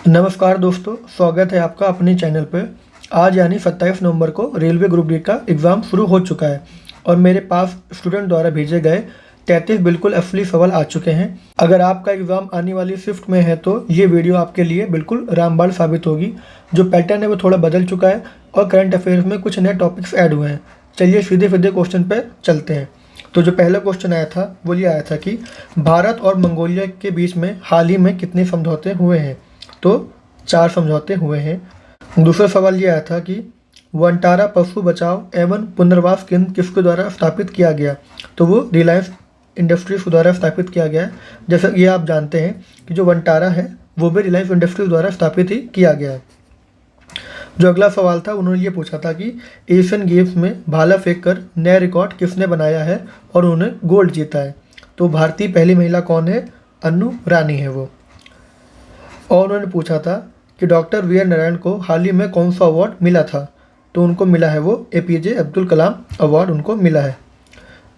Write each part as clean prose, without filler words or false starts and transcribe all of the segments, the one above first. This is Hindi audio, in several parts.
नमस्कार दोस्तों, स्वागत है आपका अपने चैनल पे। आज यानी 27 नवंबर को रेलवे ग्रुप डी का एग्ज़ाम शुरू हो चुका है और मेरे पास स्टूडेंट द्वारा भेजे गए 33 बिल्कुल असली सवाल आ चुके हैं। अगर आपका एग्ज़ाम आने वाली शिफ्ट में है तो ये वीडियो आपके लिए बिल्कुल रामबाण साबित होगी। जो पैटर्न है वो थोड़ा बदल चुका है और करंट अफेयर्स में कुछ नए टॉपिक्स ऐड हुए हैं। चलिए सीधे क्वेश्चन पर चलते हैं। तो जो पहला क्वेश्चन आया था वो ये आया था कि भारत और मंगोलिया के बीच में हाल ही में कितने समझौते हुए हैं। तो 4 समझौते हुए हैं। दूसरा सवाल ये आया था कि वनटारा पशु बचाव एवं पुनर्वास केंद्र किसके द्वारा स्थापित किया गया। तो वो रिलायंस इंडस्ट्रीज द्वारा स्थापित किया गया है। जैसा कि आप जानते हैं कि जो वनटारा है वो भी रिलायंस इंडस्ट्रीज द्वारा स्थापित ही किया गया है। जो अगला सवाल था उन्होंने ये पूछा था कि एशियन गेम्स में भाला फेंक कर नया रिकॉर्ड किसने बनाया है और उन्होंने गोल्ड जीता है। तो भारतीय पहली महिला कौन है? अन्नू रानी है वो। और उन्होंने पूछा था कि डॉक्टर वी आर नारायण को हाल ही में कौन सा अवार्ड मिला था। तो उनको मिला है वो APJ अब्दुल कलाम अवार्ड उनको मिला है।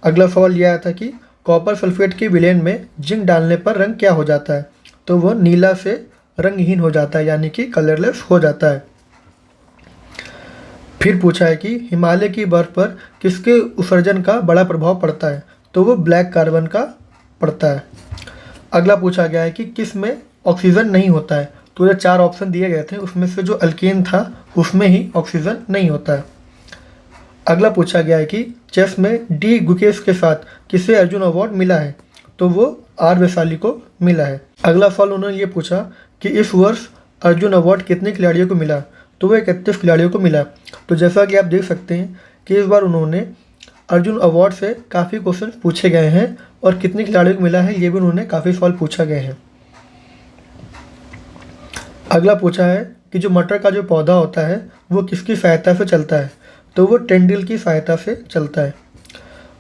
अगला सवाल यह आया था कि कॉपर सल्फेट के विलेन में जिंक डालने पर रंग क्या हो जाता है। तो वह नीला से रंगहीन हो जाता है, यानी कि कलरलेस हो जाता है। फिर पूछा है कि हिमालय की बर्फ पर किसके उत्सर्जन का बड़ा प्रभाव पड़ता है। तो वो ब्लैक कार्बन का पड़ता है। अगला पूछा गया है कि किस में ऑक्सीजन नहीं होता है। तो ये 4 ऑप्शन दिए गए थे, उसमें से जो अल्केन था उसमें ही ऑक्सीजन नहीं होता है। अगला पूछा गया है कि चेस में डी गुकेश के साथ किसे अर्जुन अवार्ड मिला है। तो वो आर वैशाली को मिला है। अगला सवाल उन्होंने ये पूछा कि इस वर्ष अर्जुन अवार्ड कितने खिलाड़ियों को मिला। तो वो 31 खिलाड़ियों को मिला। तो जैसा कि आप देख सकते हैं कि इस बार उन्होंने अर्जुन अवार्ड से काफ़ी क्वेश्चन पूछे गए हैं और कितने खिलाड़ियों को मिला है ये भी उन्होंने काफ़ी सवाल पूछा गए हैं। अगला पूछा है कि जो मटर का जो पौधा होता है वो किसकी सहायता से चलता है। तो वो टेंडिल की सहायता से चलता है।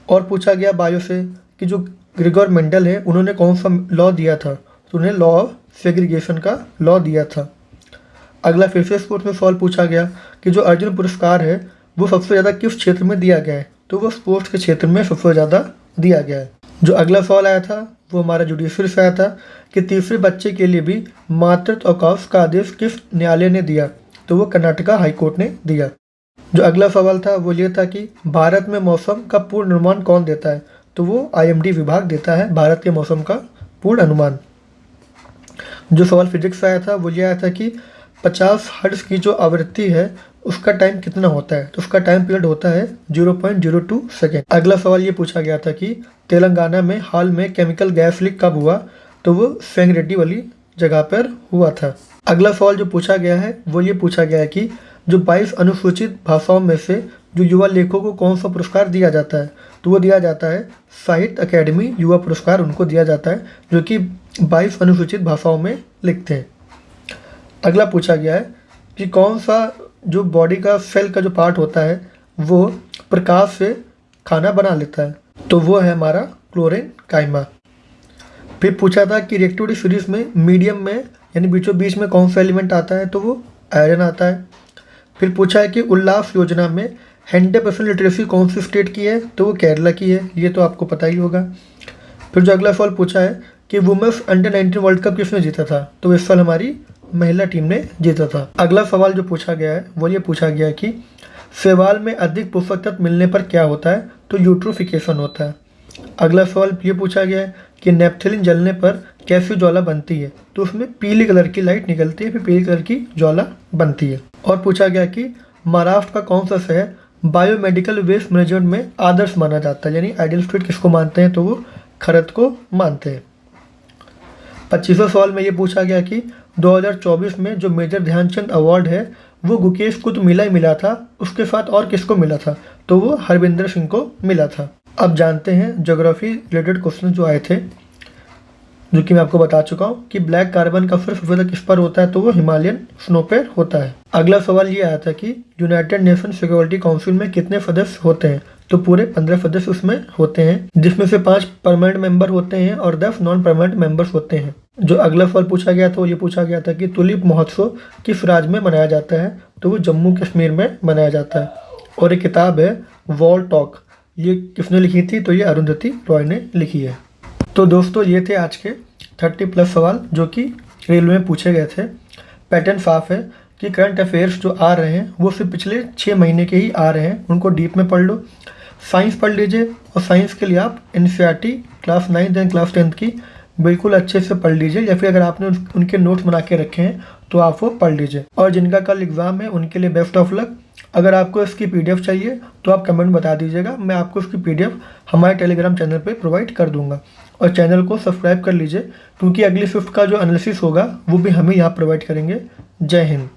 और पूछा गया बायो से कि जो ग्रेगोर मेंडल है उन्होंने कौन सा लॉ दिया था। तो उन्हें लॉ ऑफ सेग्रीगेशन का लॉ दिया था। अगला फिर से स्पोर्ट्स में सवाल पूछा गया कि जो अर्जुन पुरस्कार है वो सबसे ज़्यादा किस क्षेत्र में दिया गया है। तो वो स्पोर्ट्स के क्षेत्र में सबसे ज़्यादा दिया गया है। जो अगला सवाल आया था वो हमारा जुडिशरी से आया था कि तीसरे बच्चे के लिए भी मातृत्व अवकाश का आदेश किस न्यायालय ने दिया। तो वो कर्नाटका हाईकोर्ट ने दिया। जो अगला सवाल था वो ये था कि भारत में मौसम का पूर्ण अनुमान कौन देता है। तो वो IMD विभाग देता है भारत के मौसम का पूर्ण अनुमान। जो सवाल फिजिक्स से आया था वो ये आया था कि 50 हर्ट्ज की जो आवृत्ति है उसका टाइम कितना होता है। तो उसका टाइम पीरियड होता है 0.02 सेकेंड। अगला सवाल ये पूछा गया था कि तेलंगाना में हाल में केमिकल गैस लीक कब हुआ। तो वो सेंगरेड्डी वाली जगह पर हुआ था। अगला सवाल जो पूछा गया है वो ये पूछा गया है कि जो 22 अनुसूचित भाषाओं में से जो युवा लेखकों को कौन सा पुरस्कार दिया जाता है। तो वो दिया जाता है साहित्य अकेडमी युवा पुरस्कार उनको दिया जाता है जो कि 22 अनुसूचित भाषाओं में लिखते हैं। अगला पूछा गया है कि कौन सा जो बॉडी का सेल का जो पार्ट होता है वो प्रकाश से खाना बना लेता है। तो वो है हमारा क्लोरेन काइमा। फिर पूछा था कि रिएक्टिविटी सीरीज में मीडियम में यानी बीचों बीच में कौन सा एलिमेंट आता है। तो वो आयरन आता है। फिर पूछा है कि उल्लास योजना में 100% लिटरेसी कौन सी स्टेट की है। तो वो केरला की है, ये तो आपको पता ही होगा। फिर जो अगला सवाल पूछा है कि वुमेन्स अंडर-19 वर्ल्ड कप किसने जीता था। तो इस साल हमारी महिला टीम ने जीता था। अगला सवाल जो पूछा गया है वो ये पूछा गया है कि शैवाल में अधिक पोषक तत्व मिलने पर क्या होता है। तो यूट्रोफिकेशन होता है। अगला सवाल ये पूछा गया है कि नेपथलीन जलने पर कैसी ज्वाला बनती है। तो उसमें पीली कलर की लाइट निकलती है, फिर पीली कलर की ज्वाला बनती है। और पूछा गया कि महाराष्ट्र का कौन सा शहर बायोमेडिकल वेस्ट मैनेजमेंट में आदर्श माना जाता है, यानी आइडियल स्टेट किसको मानते हैं। तो वो खरत को मानते हैं। 25वां सवाल में ये पूछा गया कि 2024 में जो मेजर ध्यानचंद अवार्ड है वो गुकेश को तो मिला ही मिला था, उसके साथ और किसको मिला था। तो वो हरविंदर सिंह को मिला था। अब जानते हैं ज्योग्राफी रिलेटेड क्वेश्चन जो आए थे, जो कि मैं आपको बता चुका हूँ कि ब्लैक कार्बन का फिर सबसे किस पर होता है। तो वो हिमालयन स्नो पर होता है। अगला सवाल ये आया था कि यूनाइटेड नेशन सिक्योरिटी काउंसिल में कितने सदस्य होते हैं। तो पूरे 15 सदस्य उसमें होते हैं, जिसमें से 5 परमानेंट मेंबर होते हैं और 10 नॉन परमानेंट मेंबर्स होते हैं। जो अगला सवाल पूछा गया था वो ये पूछा गया था कि तुलिप महोत्सव किस राज्य में मनाया जाता है। तो वो जम्मू कश्मीर में मनाया जाता है। और एक किताब है वॉल टॉक, ये किसने लिखी थी। तो ये अरुंधति रॉय ने लिखी है। तो दोस्तों ये थे आज के 30+ सवाल जो कि रेलवे में पूछे गए थे। पैटर्न साफ है कि करंट अफेयर्स जो आ रहे हैं वो सिर्फ पिछले 6 महीने के ही आ रहे हैं, उनको डीप में पढ़ लो। साइंस पढ़ लीजिए और साइंस के लिए आप NCERT class 9th and class 10th की बिल्कुल अच्छे से पढ़ लीजिए, या फिर अगर आपने उनके नोट्स बना के रखे हैं तो आप वो पढ़ लीजिए। और जिनका कल एग्ज़ाम है उनके लिए बेस्ट ऑफ लक। अगर आपको इसकी पीडीएफ चाहिए तो आप कमेंट बता दीजिएगा, मैं आपको इसकी पीडीएफ हमारे टेलीग्राम चैनल पे प्रोवाइड कर दूंगा। और चैनल को सब्सक्राइब कर लीजिए क्योंकि अगली शिफ्ट का जो एनालिसिस होगा वो भी हम ही यहाँ प्रोवाइड करेंगे। जय हिंद।